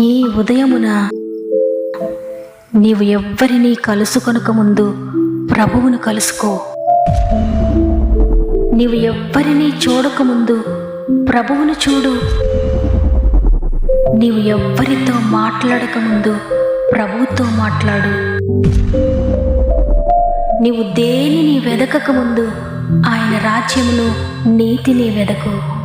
ఈ ఉదయమున నీవు ఎవ్వరినీ కలుసుకొనక ముందు ప్రభువును కలుసుకో. నీవు ఎవ్వరినీ చూడకముందు ప్రభువును చూడు. నీవు ఎవ్వరితో మాట్లాడకముందు ప్రభువుతో మాట్లాడు. నీవు దేనిని వెదకకముందు ఆయన రాజ్యమును నీతిని వెదకు.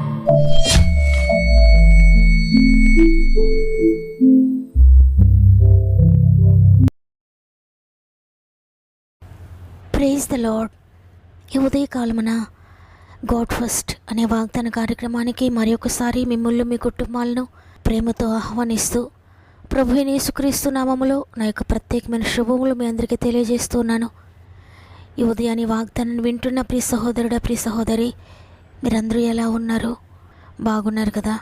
Praise the lord. ఈ ఉదయకాలమున గాడ్ ఫస్ట్ అనే వాగ్దాన కార్యక్రమానికి మరి ఒకసారి మిమ్మల్ని మీ కుటుంబాలను ప్రేమతో ఆహ్వానిస్తూ ప్రభు యేసుక్రీస్తు నామములో నా యొక్క ప్రత్యేకమైన శుభములు మీ అందరికీ తెలియజేస్తున్నాను. ఈ ఉదయాన్ని వాగ్దానాన్ని వింటున్న ప్రియ సహోదరుడా, ప్రియ సహోదరి, మీరందరూ ఎలా ఉన్నారు? బాగున్నారు కదా?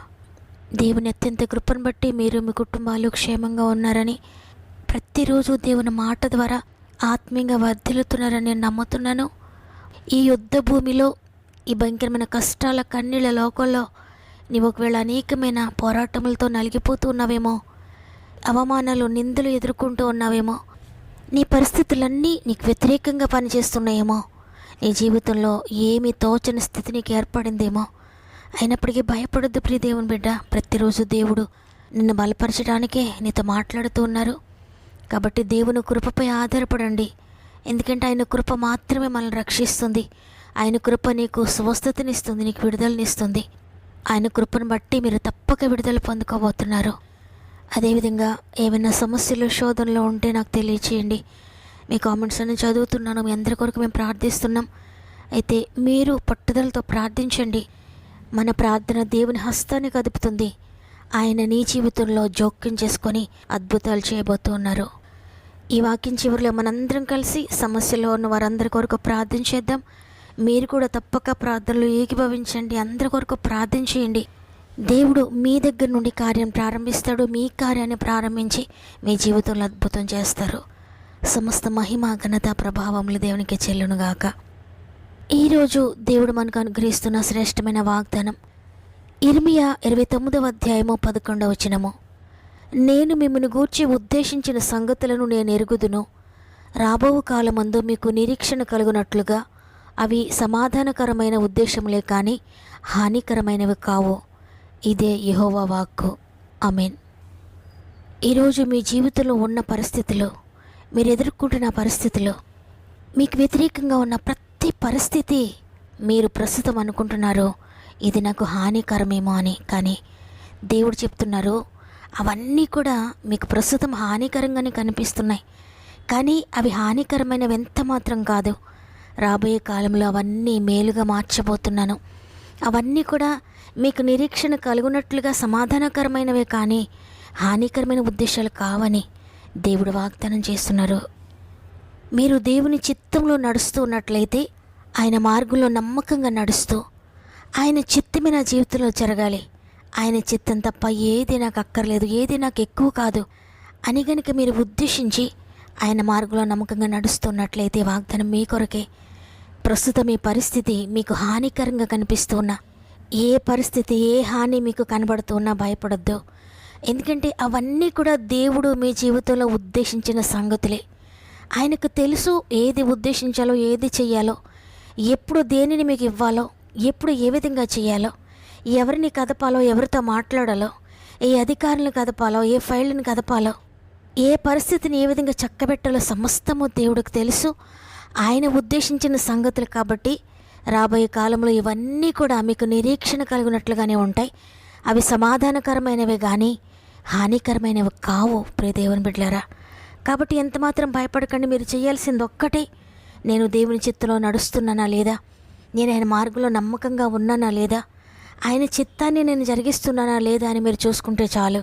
దేవుని అత్యంత కృపను బట్టి మీరు మీ కుటుంబాలు క్షేమంగా ఉన్నారని, ప్రతిరోజు దేవుని మాట ద్వారా ఆత్మీయంగా వర్ధిల్లుతున్నారని నేను నమ్ముతున్నాను. ఈ యుద్ధ భూమిలో, ఈ భయంకరమైన కష్టాల కన్నీళ్ళ లోకంలో నీవు ఒకవేళ అనేకమైన పోరాటములతో నలిగిపోతూ ఉన్నావేమో, అవమానాలు నిందలు ఎదుర్కొంటూ ఉన్నావేమో, నీ పరిస్థితులన్నీ నీకు వ్యతిరేకంగా పనిచేస్తున్నాయేమో, నీ జీవితంలో ఏమీ తోచని స్థితి నీకు ఏర్పడిందేమో, అయినప్పటికీ భయపడొద్దు ప్రియ దేవుని బిడ్డ. ప్రతిరోజు దేవుడు నిన్ను బలపరచడానికే నీతో మాట్లాడుతూ ఉన్నారు. కాబట్టి దేవుని కృపపై ఆధారపడండి. ఎందుకంటే ఆయన కృప మాత్రమే మనల్ని రక్షిస్తుంది. ఆయన కృప నీకు స్వస్థతనిస్తుంది, నీకు విడుదలనిస్తుంది. ఆయన కృపను బట్టి మీరు తప్పక విడుదల పొందుకోబోతున్నారు. అదేవిధంగా ఏమైనా సమస్యలు శోధనలో ఉంటే నాకు తెలియచేయండి. మీ కామెంట్స్ అన్ని చదువుతున్నాను. మీ అందరి కొరకు మేము ప్రార్థిస్తున్నాం. అయితే మీరు పట్టుదలతో ప్రార్థించండి. మన ప్రార్థన దేవుని హస్తాన్ని కదుపుతుంది. ఆయన నీ జీవితంలో జోక్యం చేసుకొని అద్భుతాలు చేయబోతున్నారు. ఈ వాక్యం చివరిలో మనందరం కలిసి సమస్యలో ఉన్న వారందరి కొరకు ప్రార్థించేద్దాం. మీరు కూడా తప్పక ప్రార్థనలు ఏకీభవించండి. అందరి కొరకు ప్రార్థన చేయండి. దేవుడు మీ దగ్గర నుండి కార్యం ప్రారంభిస్తాడు. మీ కార్యాన్ని ప్రారంభించి మీ జీవితంలో అద్భుతం చేస్తారు. సమస్త మహిమ ఘనత ప్రభావములు దేవునికి చెల్లునుగాక. ఈరోజు దేవుడు మనకు అనుగ్రహిస్తున్న శ్రేష్టమైన వాగ్దానం ఇర్మియా 29వ అధ్యాయము 11వ వచనము. నేను మిమ్మల్ని గూర్చి ఉద్దేశించిన సంగతులను నేను ఎరుగుదును. రాబో కాలమందు మీకు నిరీక్షణ కలుగునట్లుగా అవి సమాధానకరమైన ఉద్దేశములే కానీ హానికరమైనవి కావు. ఇదే యెహోవా వాక్కు. ఆమేన్. ఈరోజు మీ జీవితంలో ఉన్న పరిస్థితిలో, మీరు ఎదుర్కొంటున్న పరిస్థితిలో, మీకు వ్యతిరేకంగా ఉన్న ప్రతి పరిస్థితి మీరు ప్రస్తుతం అనుకుంటున్నారు ఇది నాకు హానికరమేమో అని. కానీ దేవుడు చెప్తున్నారు అవన్నీ కూడా మీకు ప్రస్తుతం హానికరంగానే కనిపిస్తున్నాయి. కానీ అవి హానికరమైనవి ఎంత మాత్రం కాదు. రాబోయే కాలంలో అవన్నీ మేలుగా మార్చబోతున్నాను. అవన్నీ కూడా మీకు నిరీక్షణ కలుగునట్లుగా సమాధానకరమైనవే కానీ హానికరమైన ఉద్దేశాలు కావని దేవుడు వాగ్దానం చేస్తున్నారు. మీరు దేవుని చిత్తంలో నడుస్తూ ఉన్నట్లయితే, ఆయన మార్గంలో నమ్మకంగా నడుస్తూ ఆయన చిత్తమే నా జీవితంలో జరగాలి, ఆయన చిత్తం తప్ప ఏది నాకు అక్కర్లేదు, ఏది నాకు ఎక్కువ కాదు అని గనుక మీరు ఉద్దేశించి ఆయన మార్గంలో నమ్మకంగా నడుస్తున్నట్లయితే వాగ్దానం మీ కొరకే. ప్రస్తుతం ఈ పరిస్థితి మీకు హానికరంగా కనిపిస్తున్నా, ఏ పరిస్థితి, ఏ హాని మీకు కనబడుతున్నా భయపడొద్దు. ఎందుకంటే అవన్నీ కూడా దేవుడు మీ జీవితంలో ఉద్దేశించిన సంగతులే. ఆయనకు తెలుసు ఏది ఉద్దేశించాలో, ఏది చెయ్యాలో, ఎప్పుడు దేనిని మీకు ఇవ్వాలో, ఎప్పుడు ఏ విధంగా చేయాలో, ఎవరిని కదపాలో, ఎవరితో మాట్లాడాలో, ఏ అధికారులను కదపాలో, ఏ ఫైళ్ళని కదపాలో, ఏ పరిస్థితిని ఏ విధంగా చక్కబెట్టాలో సమస్తము దేవుడికి తెలుసు. ఆయన ఉద్దేశించిన సంగతులు కాబట్టి రాబోయే కాలంలో ఇవన్నీ కూడా మీకు నిరీక్షణ కలిగినట్లుగానే ఉంటాయి. అవి సమాధానకరమైనవి కానీ హానికరమైనవి కావు ప్రియ దేవుని బిడ్డలారా. కాబట్టి ఎంతమాత్రం భయపడకండి. మీరు చేయాల్సింది ఒక్కటే, నేను దేవుని చిత్తంలో నడుస్తున్నానా లేదా, నేను ఆయన మార్గంలో నమ్మకంగా ఉన్నానా లేదా, ఆయన చిత్తాన్ని నేను జరిగిస్తున్నానా లేదా అని మీరు చూసుకుంటే చాలు.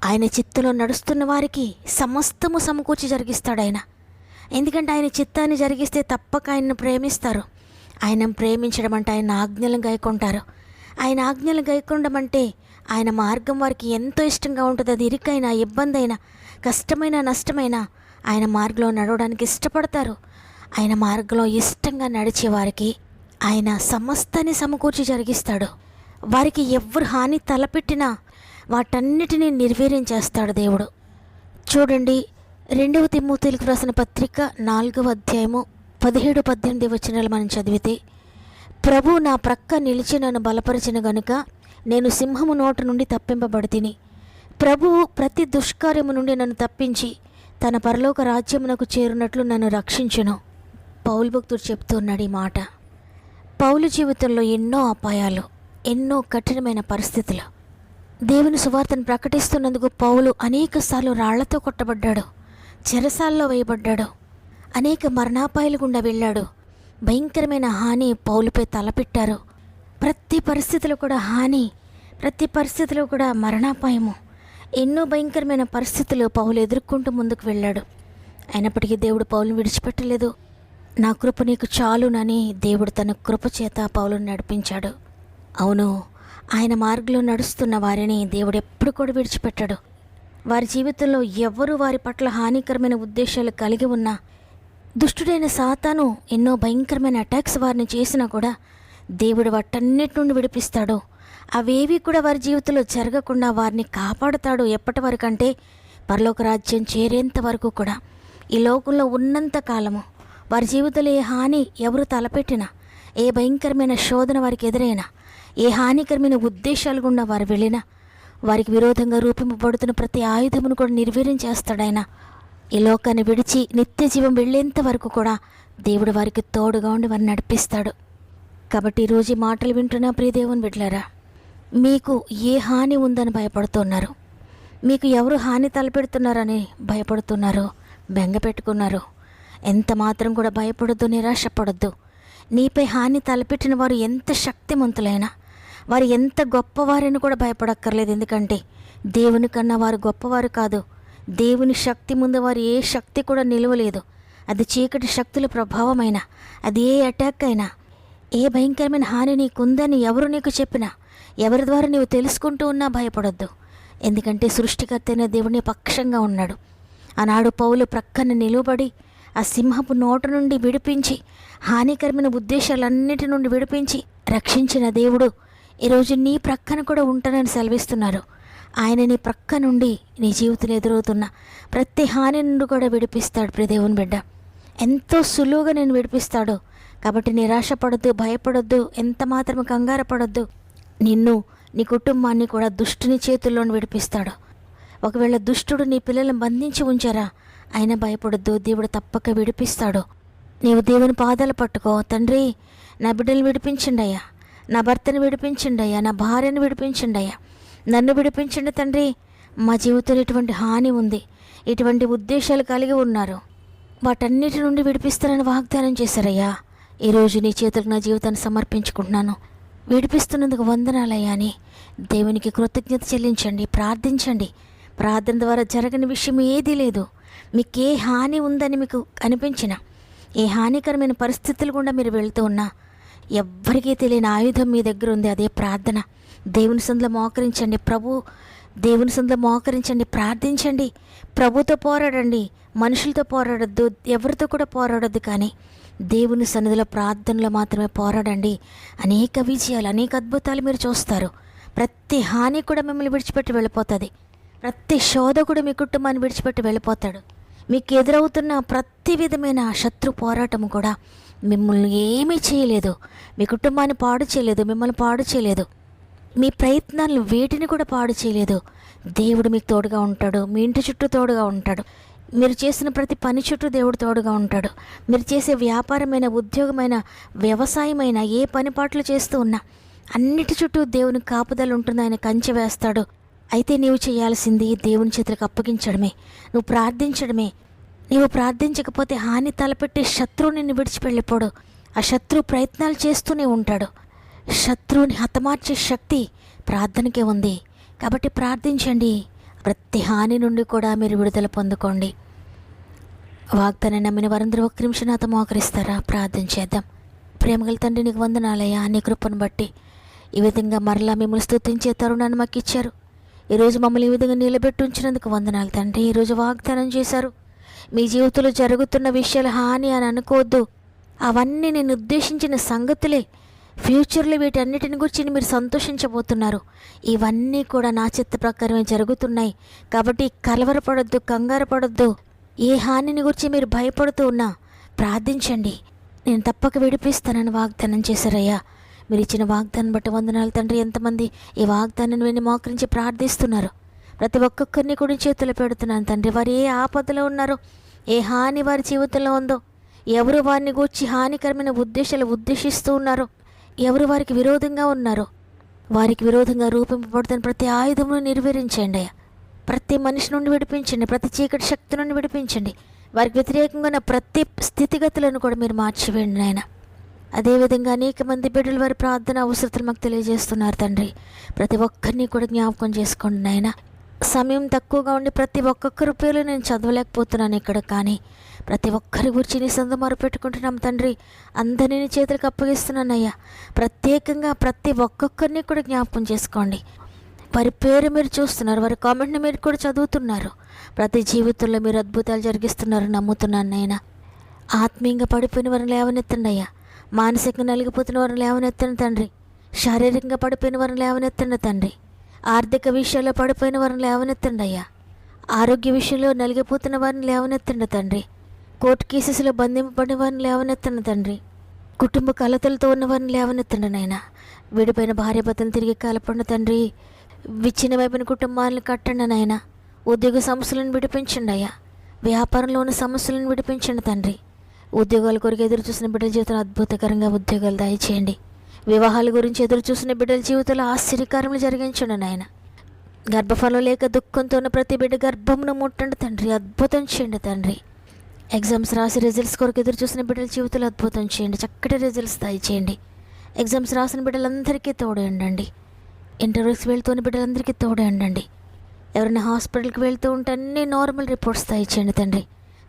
ఆయన చిత్తంలో నడుస్తున్న వారికి సమస్తము సమకూర్చి జరిగిస్తాడు ఆయన. ఎందుకంటే ఆయన చిత్తాన్ని జరిగిస్తే తప్పక ఆయనను ప్రేమిస్తారు. ఆయన ప్రేమించడం అంటే ఆయన ఆజ్ఞలను గైకొంటారు. ఆయన ఆజ్ఞలు గైకొనడం అంటే ఆయన మార్గం వారికి ఎంతో ఇష్టంగా ఉంటుంది. అది ఇరుకైనా, ఇబ్బంది అయినా, కష్టమైన, నష్టమైన ఆయన మార్గంలో నడవడానికి ఇష్టపడతారు. ఆయన మార్గంలో ఇష్టంగా నడిచే వారికి ఆయన సమస్తాన్ని సమకూర్చి జరిగిస్తాడు. వారికి ఎవరు హాని తలపెట్టినా, వాటన్నిటినీ నిర్వీర్యం చేస్తాడు దేవుడు. చూడండి, 2వ తిమోతేయులకు రాసిన పత్రిక 4వ అధ్యాయము 17-18 వచనాలు మనం చదివితే, ప్రభు నా ప్రక్క నిలిచి నన్ను బలపరిచిన గనుక నేను సింహము నోట నుండి తప్పింపబడితిని. ప్రభువు ప్రతి దుష్కార్యము నుండి నన్ను తప్పించి తన పరలోక రాజ్యమునకు చేరునట్లు నన్ను రక్షించును. పౌలు భక్తుడు చెప్తున్నాడు ఈ మాట. పౌలు జీవితంలో ఎన్నో అపాయాలు, ఎన్నో కఠినమైన పరిస్థితులు. దేవుని సువార్తను ప్రకటిస్తున్నందుకు పౌలు అనేకసార్లు రాళ్లతో కొట్టబడ్డాడు, చెరసాల్లో వేయబడ్డాడు, అనేక మరణాపాయాలు గుండా వెళ్ళాడు. భయంకరమైన హాని పౌలుపై తలపెట్టారు. ప్రతి పరిస్థితిలో కూడా హాని, ప్రతి పరిస్థితిలో కూడా మరణాపాయము, ఎన్నో భయంకరమైన పరిస్థితులు పౌలు ఎదుర్కొంటూ ముందుకు వెళ్ళాడు. అయినప్పటికీ దేవుడు పౌలును విడిచిపెట్టలేదు. నా కృప నీకు చాలునని దేవుడు తన కృప చేత పౌలును నడిపించాడు. అవును, ఆయన మార్గంలో నడుస్తున్న వారిని దేవుడు ఎప్పుడు కూడా విడిచిపెట్టాడు. వారి జీవితంలో ఎవరు వారి పట్ల హానికరమైన ఉద్దేశాలు కలిగి ఉన్నా, దుష్టుడైన సాతాను ఎన్నో భయంకరమైన అటాక్స్ వారిని చేసినా కూడా దేవుడు వాటన్నిటి నుండి విడిపిస్తాడు. అవేవి కూడా వారి జీవితంలో జరగకుండా వారిని కాపాడుతాడు. ఎప్పటి వరకు అంటే పరలోక రాజ్యం చేరేంత వరకు కూడా. ఈ లోకంలో ఉన్నంత కాలము వారి జీవితంలో ఏ హాని ఎవరు తలపెట్టినా, ఏ భయంకరమైన శోధన వారికి ఎదురైనా, ఏ హానికరమైన ఉద్దేశాలు గుండా వారు వెళ్ళినా, వారికి విరోధంగా రూపింపబడుతున్న ప్రతి ఆయుధమును కూడా నిర్వీర్యం చేస్తాడాయన. ఈ లోకాన్ని విడిచి నిత్య జీవం వెళ్ళేంత వరకు కూడా దేవుడు వారికి తోడుగా ఉండి వారిని నడిపిస్తాడు. కాబట్టి ఈరోజు ఈ మాటలు వింటున్నా ప్రియ దేవుని బిడ్డలారా, మీకు ఏ హాని ఉందని భయపడుతున్నారు? మీకు ఎవరు హాని తలపెడుతున్నారని భయపడుతున్నారు, బెంగ పెట్టుకున్నారు? ఎంత మాత్రం కూడా భయపడొద్దు, నిరాశపడొద్దు. నీపై హాని తలపెట్టిన వారు ఎంత శక్తిమంతులైనా, వారు ఎంత గొప్పవారని కూడా భయపడక్కర్లేదు. ఎందుకంటే దేవుని కన్నా వారు గొప్పవారు కాదు. దేవుని శక్తి ముందు వారు ఏ శక్తి కూడా నిలవలేదు. అది చీకటి శక్తుల ప్రభావమైనా, అది ఏ అటాక్ అయినా, ఏ భయంకరమైన హాని నీకుందని ఎవరు నీకు చెప్పినా, ఎవరి ద్వారా నీవు తెలుసుకుంటూ ఉన్నా భయపడొద్దు. ఎందుకంటే సృష్టికర్త అయిన దేవుని పక్షంగా ఉన్నాడు. ఆనాడు పౌలు ప్రక్కన నిలువబడి ఆ సింహపు నోట నుండి విడిపించి, హానికరమైన ఉద్దేశాలన్నిటి నుండి విడిపించి రక్షించిన దేవుడు ఈరోజు నీ ప్రక్కన కూడా ఉంటానని సెలవిస్తున్నారు. ఆయన నీ ప్రక్క నుండి నీ జీవితంలో ఎదురవుతున్న ప్రతి హాని నుండి కూడా విడిపిస్తాడు. ప్రియ దేవుని బిడ్డ, ఎంతో సులువుగా నేను విడిపిస్తాడు. కాబట్టి నిరాశపడొద్దు, భయపడొద్దు, ఎంత మాత్రం కంగారు పడొద్దు. నిన్ను, నీ కుటుంబాన్ని కూడా దుష్టుని చేతుల్లో విడిపిస్తాడు. ఒకవేళ దుష్టుడు నీ పిల్లలను బంధించి ఉంచారా, అయినా భయపడొద్దు, దేవుడు తప్పక విడిపిస్తాడు. నీవు దేవుని పాదాలు పట్టుకో. తండ్రి, నా బిడ్డలు విడిపించండి అయ్యా, నా భర్తను విడిపించండి అయ్యా, నా భార్యను విడిపించండి అయ్యా, నన్ను విడిపించండి తండ్రి. మా జీవితంలో ఇటువంటి హాని ఉంది, ఇటువంటి ఉద్దేశాలు కలిగి ఉన్నారు, వాటన్నిటి నుండి విడిపిస్తారని వాగ్దానం చేశారయ్యా. ఈరోజు నీ చేతులకు నా జీవితాన్ని సమర్పించుకుంటున్నాను. విడిపిస్తున్నందుకు వందనాలయ్యా అని దేవునికి కృతజ్ఞత చెల్లించండి, ప్రార్థించండి. ప్రార్థన ద్వారా జరగని విషయం ఏదీ లేదు. మీకు ఏ హాని ఉందని మీకు అనిపించిన, ఏ హానికరమైన పరిస్థితులు గుండా మీరు వెళ్తూ ఉన్నా, ఎవ్వరికీ తెలియని ఆయుధం మీ దగ్గర ఉంది, అదే ప్రార్థన. దేవుని సందులో మోకరించండి, దేవుని సందులో మోకరించండి, ప్రార్థించండి, ప్రభుతో పోరాడండి. మనుషులతో పోరాడొద్దు, ఎవరితో కూడా పోరాడొద్దు, కానీ దేవుని సన్నిధిలో ప్రార్థనలో మాత్రమే పోరాడండి. అనేక విజయాలు, అనేక అద్భుతాలు మీరు చూస్తారు. ప్రతి హాని కూడా మిమ్మల్ని విడిచిపెట్టి వెళ్ళిపోతుంది. ప్రతి శోధ కూడా మీ కుటుంబాన్ని విడిచిపెట్టి వెళ్ళిపోతాడు. మీకు ఎదురవుతున్న ప్రతి విధమైన శత్రు పోరాటం కూడా మిమ్మల్ని ఏమీ చేయలేదు, మీ కుటుంబాన్ని పాడు చేయలేదు, మిమ్మల్ని పాడు చేయలేదు, మీ ప్రయత్నాలను వేటిని కూడా పాడు చేయలేదు. దేవుడు మీకు తోడుగా ఉంటాడు, మీ ఇంటి చుట్టూ తోడుగా ఉంటాడు, మీరు చేసిన ప్రతి పని చుట్టూ దేవుడు తోడుగా ఉంటాడు. మీరు చేసే వ్యాపారమైన, ఉద్యోగమైన, వ్యవసాయమైన, ఏ పని పాటలు చేస్తూ ఉన్నా అన్నిటి చుట్టూ దేవుని కాపుదల ఉంటుంది, ఆయన కంచె వేస్తాడు. అయితే నీవు చేయాల్సింది దేవుని చేతులకు అప్పగించడమే, నువ్వు ప్రార్థించడమే. నీవు ప్రార్థించకపోతే హాని తలపెట్టి శత్రువు నిన్ను విడిచిపెళ్ళిపోడు. ఆ శత్రువు ప్రయత్నాలు చేస్తూనే ఉంటాడు. శత్రువుని హతమార్చే శక్తి ప్రార్థనకే ఉంది. కాబట్టి ప్రార్థించండి. ప్రతి హాని నుండి కూడా మీరు విడుదల పొందుకోండి. వాగ్దానం నమ్మిన వారందరూ ఒక్క నిమిషం నాతో మోకరిస్తారా? ప్రార్థన చేద్దాం. ప్రేమగల తండ్రి, నీకు వందనాలయ్యా. నీ కృపను బట్టి ఈ విధంగా మరలా మిమ్మల్ని స్తుతించే తరుణాన్ని మాకు ఇచ్చారు. ఈరోజు మమ్మల్ని ఈ విధంగా నిలబెట్టి ఉంచినందుకు వందనాలు తండ్రి. ఈరోజు వాగ్దానం చేశారు, మీ జీవితంలో జరుగుతున్న విషయాలు హాని అని అనుకోవద్దు, అవన్నీ నేను ఉద్దేశించిన సంగతులే, ఫ్యూచర్లో వీటన్నిటిని గురించి మీరు సంతోషించబోతున్నారు. ఇవన్నీ కూడా నా చిత్త ప్రకారమే జరుగుతున్నాయి. కాబట్టి కలవరపడొద్దు, కంగారు పడొద్దు. ఏ హానిని గురించి మీరు భయపడుతూ ఉన్నా ప్రార్థించండి. నేను తప్పక విడిపిస్తానని వాగ్దానం చేశారయ్యా. మీరు ఇచ్చిన వాగ్దానం బట్టి వందనాలు తండ్రి. ఎంతమంది ఈ వాగ్దానాన్ని విని మోకరించి ప్రార్థిస్తున్నారు, ప్రతి ఒక్కొక్కరిని కూడా చేతులు పెడుతున్నాను తండ్రి. వారు ఏ ఆపదలో ఉన్నారో, ఏ హాని వారి జీవితంలో ఉందో, ఎవరు వారిని గూర్చి హానికరమైన ఉద్దేశాలు ఉద్దేశిస్తూ ఉన్నారో, ఎవరు వారికి విరోధంగా ఉన్నారో, వారికి విరోధంగా రూపింపబడుతున్న ప్రతి ఆయుధమును నిర్వీర్యించండి అయ్యా. ప్రతి మనిషి నుండి విడిపించండి, ప్రతి చీకటి శక్తి నుండి విడిపించండి. వారికి వ్యతిరేకంగా ఉన్న ప్రతి స్థితిగతులను కూడా మీరు మార్చివేయండి నాయన. అదేవిధంగా అనేక మంది బిడ్డలు వారి ప్రార్థన అవసరతలు మాకు తెలియజేస్తున్నారు తండ్రి. ప్రతి ఒక్కరిని కూడా జ్ఞాపకం చేసుకోండి నాయన. సమయం తక్కువగా ఉండి ప్రతి ఒక్కొక్కరి పేర్లు నేను చదవలేకపోతున్నాను ఇక్కడ, కానీ ప్రతి ఒక్కరి గురించి నీ సందు మొరపెట్టుకుంటున్నాం తండ్రి. అందరినీ నీ చేతులకు అప్పగిస్తున్నానయ్యా. ప్రత్యేకంగా ప్రతి ఒక్కొక్కరిని కూడా జ్ఞాపకం చేసుకోండి. వారి పేరు మీరు చూస్తున్నారు, వారి కామెంట్ని మీరు కూడా చదువుతున్నారు. ప్రతి జీవితంలో మీరు అద్భుతాలు జరిగిస్తున్నారు నమ్ముతున్నాను నాయన. ఆత్మీయంగా పడిపోయిన వారిని లేవనెత్తండి అయ్యా. మానసికంగా నలిగిపోతున్న వారిని లేవనెత్తండి తండ్రి. శారీరకంగా పడిపోయిన వారిని లేవనెత్తండి తండ్రి. ఆర్థిక విషయాల్లో పడిపోయిన వారిని లేవనెత్తండి అయ్యా. ఆరోగ్య విషయంలో నలిగిపోతున్న వారిని లేవనెత్తండి తండ్రి. కోర్టు కేసెస్లో బంధింపబడిన వారిని లేవనెత్తండి తండ్రి. కుటుంబ కలతలతో ఉన్న వారిని లేవనెత్తండి నాయన. విడిపోయిన భార్య భర్తను తిరిగి కలపండి తండ్రి. విచ్ఛిన్నమైపోయిన కుటుంబాలను కట్టండి నాయన. ఉద్యోగ సమస్యలను విడిపించండి అయ్యా. వ్యాపారంలో ఉన్న సమస్యలను విడిపించండి తండ్రి. ఉద్యోగాల కొరకు ఎదురు చూసిన బిడ్డల జీవితంలో అద్భుతకరంగా ఉద్యోగాలు దయచేయండి. వివాహాల గురించి ఎదురు చూసిన బిడ్డల జీవితంలో ఆశ్చర్యకార్యములు జరిగించండి నాయన. గర్భఫలం లేక దుఃఖంతో ఉన్న ప్రతి బిడ్డ గర్భమును ముట్టండి తండ్రి. అద్భుతం చేయండి తండ్రి. ఎగ్జామ్స్ రాసి రిజల్ట్స్ కొరకు ఎదురు చూసిన బిడ్డల జీవితంలో అద్భుతం చేయండి. చక్కటి రిజల్ట్స్ దయచేయండి. ఎగ్జామ్స్ రాసిన బిడ్డలందరికీ తోడండి. ఇంటర్వ్యూస్కి వెళ్తున్న బిడ్డలందరికీ తోడండి. ఎవరైనా హాస్పిటల్కి వెళ్తూ ఉంటే అన్ని నార్మల్ రిపోర్ట్స్ దయచేయండి తండ్రి.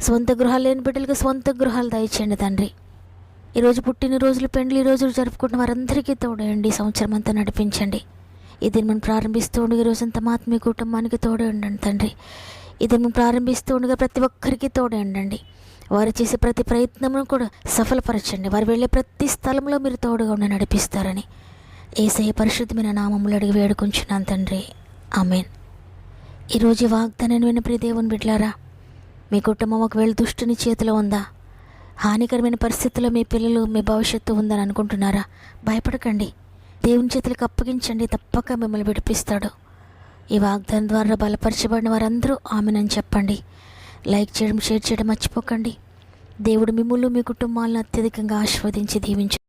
సొంత గృహాలు లేని బిడ్డలకు సొంత గృహాలు దయచేయండి తండ్రి. ఈరోజు పుట్టినరోజులు, పెండ్లి రోజులు జరుపుకుంటున్న వారందరికీ తోడండి. సంవత్సరం అంతా నడిపించండి. ఇది మనం ప్రారంభిస్తూ ఉండగా ఈరోజంతా మా ఆత్మీయ కుటుంబానికి తోడండి తండ్రి. ఇది మనం ప్రారంభిస్తూ ఉండగా ప్రతి ఒక్కరికి తోడండి. వారు చేసే ప్రతి ప్రయత్నమును కూడా సఫలపరచండి. వారు వెళ్ళే ప్రతి స్థలంలో మీరు తోడుగా ఉండి నడిపిస్తారని యేసయ్య పరిశుద్ధమైన నామములో అడిగి వేడుకుంటున్నాను తండ్రి. ఆమేన్. ఈరోజు వాగ్దానాన్ని విన్న ప్రియ దేవుని బిడ్డలారా, మీ కుటుంబం ఒకవేళ దుష్టుని చేతిలో ఉందా, హానికరమైన పరిస్థితుల్లో మీ పిల్లలు, మీ భవిష్యత్తు ఉందని అనుకుంటున్నారా? భయపడకండి. దేవుని చేతులకు అప్పగించండి. తప్పక మిమ్మల్ని విడిపిస్తాడు. ఈ వాగ్దానం ద్వారా బలపరచబడిన వారందరూ ఆమెనని చెప్పండి. లైక్ చేయడం, షేర్ చేయడం మర్చిపోకండి. దేవుడు మిమ్మల్ని, మీ కుటుంబాలను అత్యధికంగా ఆశీర్వదించి దీవించు.